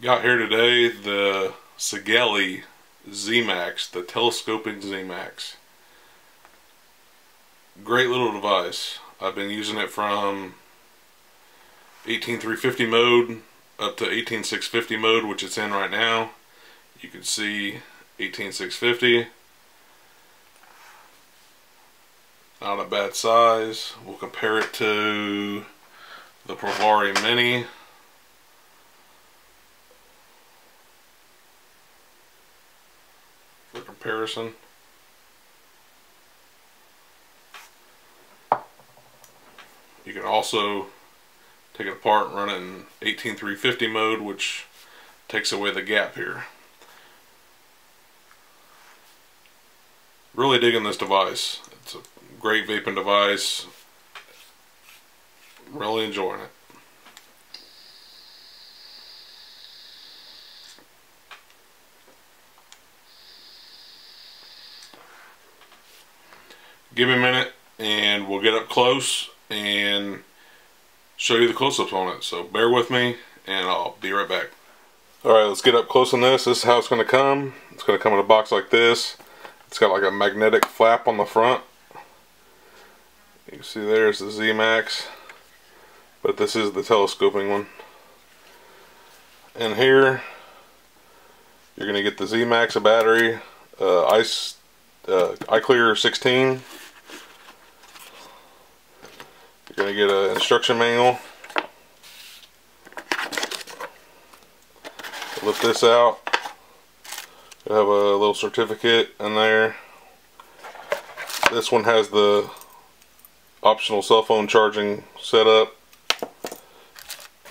Got here today the Segelei ZMAX, the telescoping ZMAX. Great little device. I've been using it from 18350 mode up to 18650 mode, which it's in right now. You can see 18650. Not a bad size. We'll compare it to the Provari Mini. For comparison. You can also take it apart and run it in 18350 mode, which takes away the gap here. Really digging this device. It's a great vaping device. Really enjoying it. Give me a minute and we'll get up close and show you the close-ups on it. So bear with me and I'll be right back. Alright, let's get up close on this. This is how it's going to come. It's going to come in a box like this. It's got like a magnetic flap on the front. You can see there's the ZMAX, but this is the telescoping one. And here you're going to get the ZMAX, a battery, iClear 16. You're going to get an instruction manual. Lift this out. You have a little certificate in there. This one has the optional cell phone charging setup.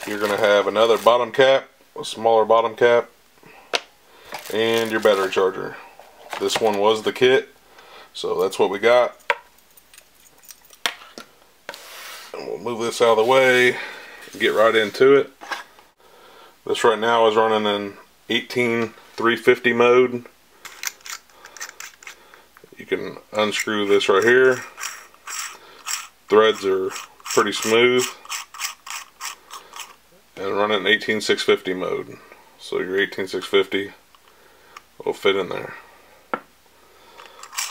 You're going to have another bottom cap, a smaller bottom cap, and your battery charger. This one was the kit, so that's what we got. And we'll move this out of the way and get right into it. This right now is running in 18350 mode. You can unscrew this right here. Threads are pretty smooth. And run it in 18650 mode. So your 18650 will fit in there.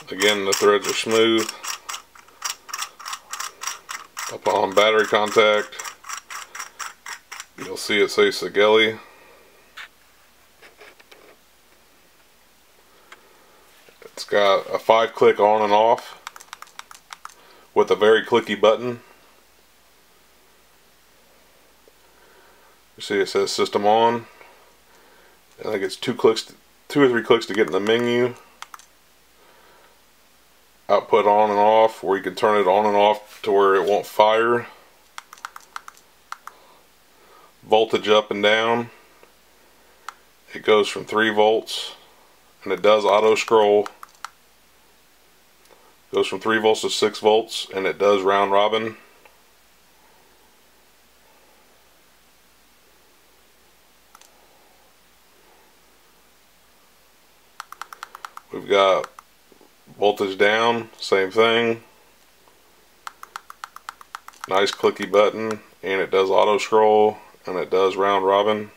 Again, the threads are smooth. Up on battery contact, you'll see it say Sigelei. It's got a 5-click on and off with a very clicky button. You see it says system on. I think it's 2 or 3 clicks to get in the menu. Output on and off, where you can turn it on and off to where it won't fire. Voltage up and down. It goes from 3 volts, and it does auto scroll. Goes from 3 volts to 6 volts, and it does round robin. We've got voltage down, same thing. Nice clicky button, and it does auto scroll, and it does round robin.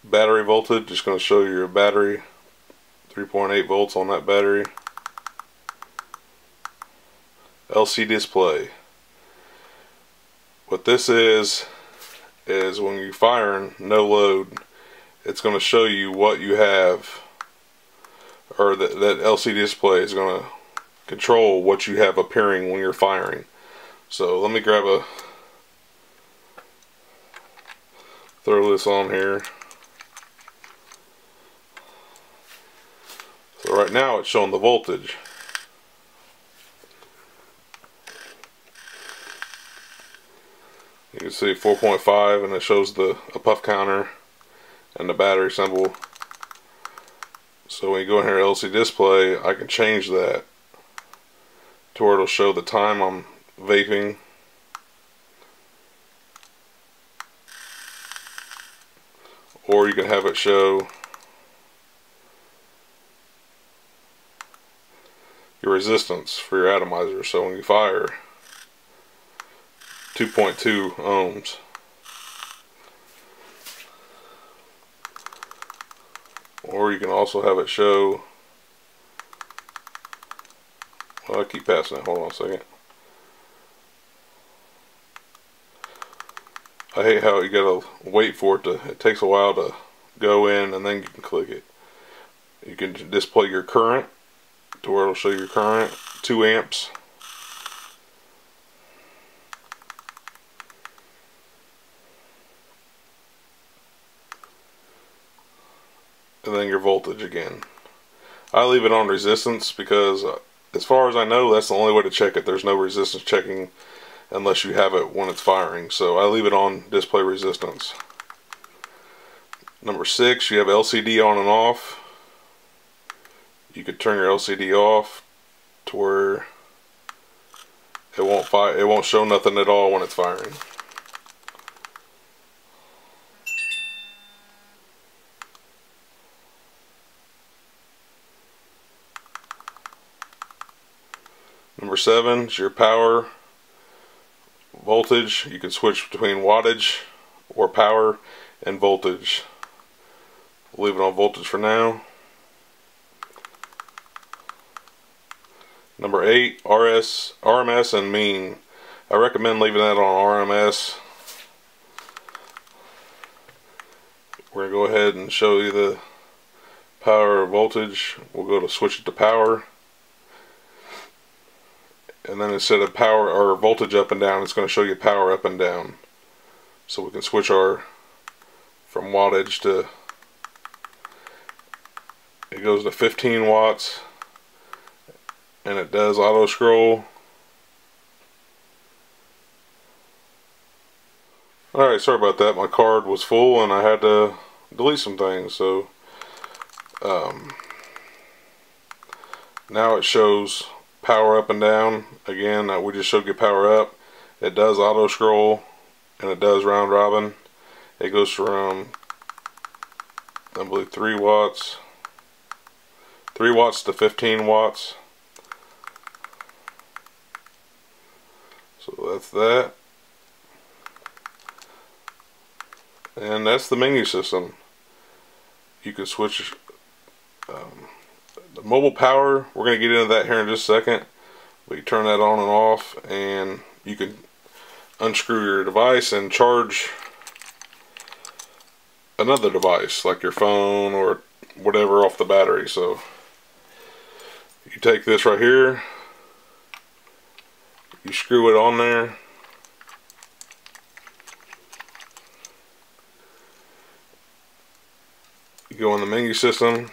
Battery voltage, just going to show you your battery. 3.8 volts on that battery. LCD display. What this is when you're firing no load, it's going to show you what you have, or that LCD display is going to control what you have appearing when you're firing. So let me throw this on here. So right now it's showing the voltage. You can see 4.5, and it shows a puff counter and the battery symbol. So when you go in here LCD display, I can change that to where it'll show the time I'm vaping. Or you can have it show resistance for your atomizer. So when you fire, 2.2 ohms. Or you can also have it show, well, I keep passing it, hold on a second. I hate how you gotta wait for it to, it takes a while to go in and then you can click it. You can display your current to where it'll show your current, 2 amps. And then your voltage again. I leave it on resistance because as far as I know, that's the only way to check it. There's no resistance checking unless you have it when it's firing. So I leave it on display resistance. Number 6, you have LCD on and off. You could turn your LCD off to where it won't fire, it won't show nothing at all when it's firing. Number 7 is your power voltage. You can switch between wattage or power and voltage. We'll leave it on voltage for now. Number 8, RMS and mean. I recommend leaving that on RMS. We're going to go ahead and show you the power voltage. We'll go to switch it to power. And then instead of power or voltage up and down, it's going to show you power up and down. So we can switch our from wattage to, it goes to 15 watts and it does auto scroll. Alright, sorry about that. My card was full and I had to delete some things. So now it shows power up and down. Again, we just showed you power up. It does auto scroll and it does round robin. It goes from, I believe, 3 watts to 15 watts. So that's that. And that's the menu system. You can switch the mobile power. We're going to get into that here in just a second. But you turn that on and off, and you can unscrew your device and charge another device like your phone or whatever off the battery. So you take this right here, you screw it on there, you go in the menu system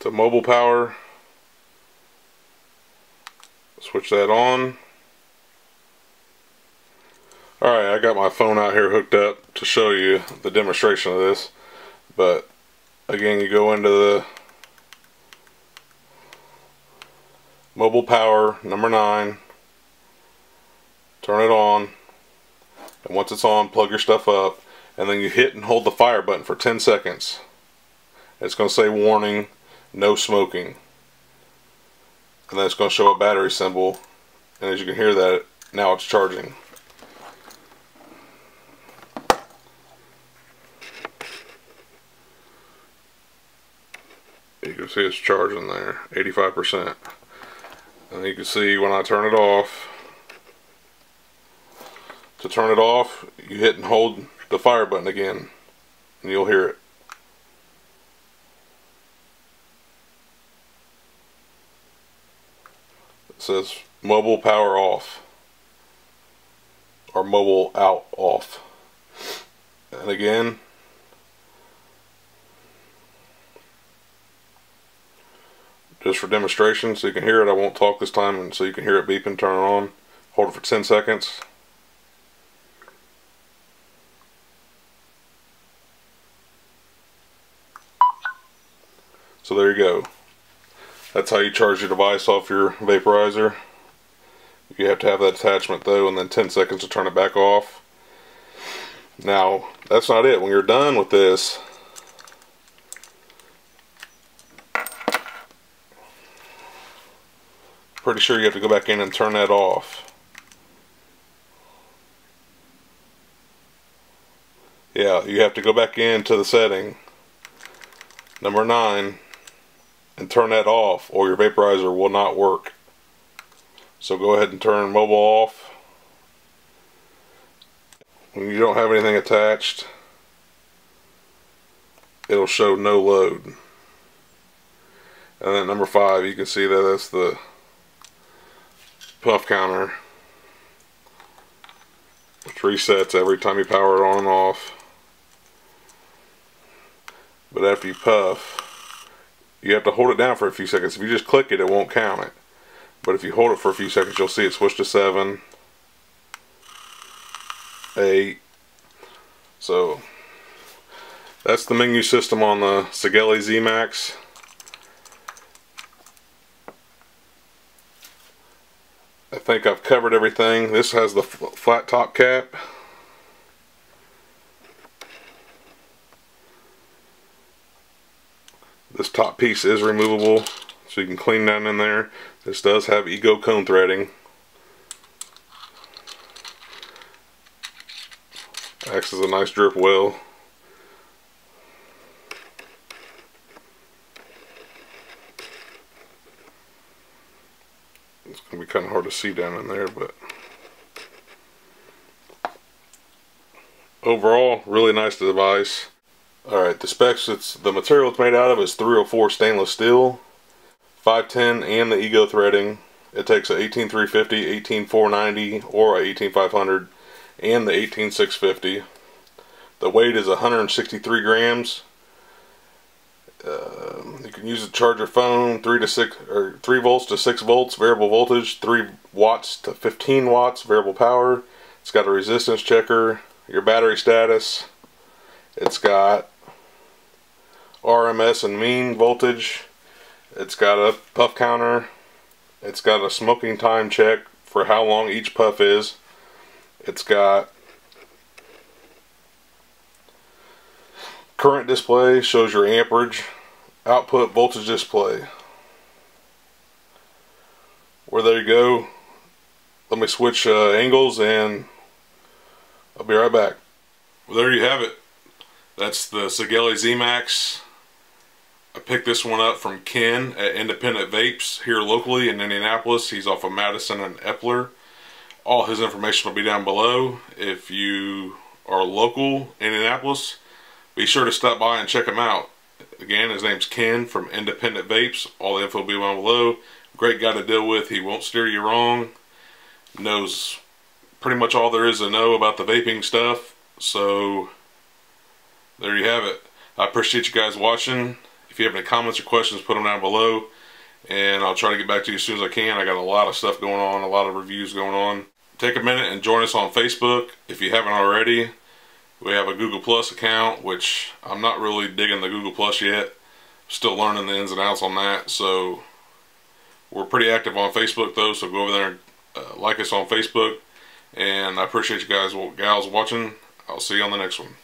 to mobile power, switch that on. Alright, I got my phone out here hooked up to show you the demonstration of this, but again, you go into the mobile power, number 9, turn it on, and once it's on, plug your stuff up, and then you hit and hold the fire button for 10 seconds. It's going to say warning, no smoking, and then it's going to show a battery symbol, and as you can hear that, now it's charging. You can see it's charging there, 85%. And you can see when I turn it off, to turn it off, you hit and hold the fire button again, and you'll hear it. It says mobile power off, or mobile out off. And again, just for demonstration, so you can hear it. I won't talk this time, and so you can hear it beep and turn it on. Hold it for 10 seconds. So there you go. That's how you charge your device off your vaporizer. You have to have that attachment though, and then 10 seconds to turn it back off. Now, that's not it. When you're done with this, Pretty sure you have to go back in and turn that off. Yeah, you have to go back into the setting, number 9, and turn that off, or your vaporizer will not work. So go ahead and turn mobile off. When you don't have anything attached, it'll show no load. And then number 5, you can see that that's the puff counter, which resets every time you power it on and off. But after you puff, you have to hold it down for a few seconds. If you just click it, it won't count it. But if you hold it for a few seconds, you'll see it switch to 7, 8. So that's the menu system on the Segelei ZMAX. I think I've covered everything. This has the flat top cap. This top piece is removable, so you can clean down in there. This does have Ego cone threading. Acts as a nice drip well. It's going to be kind of hard to see down in there, but overall, really nice device. Alright, the specs, the material it's made out of is 304 stainless steel, 510 and the Ego threading. It takes a 18350, 18490 or a 18500 and the 18650. The weight is 163 grams. You can use it to charge your phone, 3 volts to 6 volts variable voltage, 3 watts to 15 watts variable power. It's got a resistance checker, your battery status. It's got RMS and mean voltage. It's got a puff counter. It's got a smoking time check for how long each puff is. It's got current display, shows your amperage. Output voltage display. Well, there you go. Let me switch angles and I'll be right back. Well, there you have it. That's the Segelei ZMAX. I picked this one up from Ken at Independent Vapes here locally in Indianapolis. He's off of Madison and Epler. All his information will be down below. If you are local in Indianapolis, be sure to stop by and check him out. Again, his name's Ken from Independent Vapes. All the info will be down below. Great guy to deal with. He won't steer you wrong. Knows pretty much all there is to know about the vaping stuff. So there you have it. I appreciate you guys watching. If you have any comments or questions, put them down below, and I'll try to get back to you as soon as I can. I got a lot of stuff going on, a lot of reviews going on. Take a minute and join us on Facebook if you haven't already. We have a Google Plus account, which I'm not really digging the Google Plus yet. Still learning the ins and outs on that. So we're pretty active on Facebook though, so go over there and like us on Facebook. And I appreciate you guys, gals, watching. I'll see you on the next one.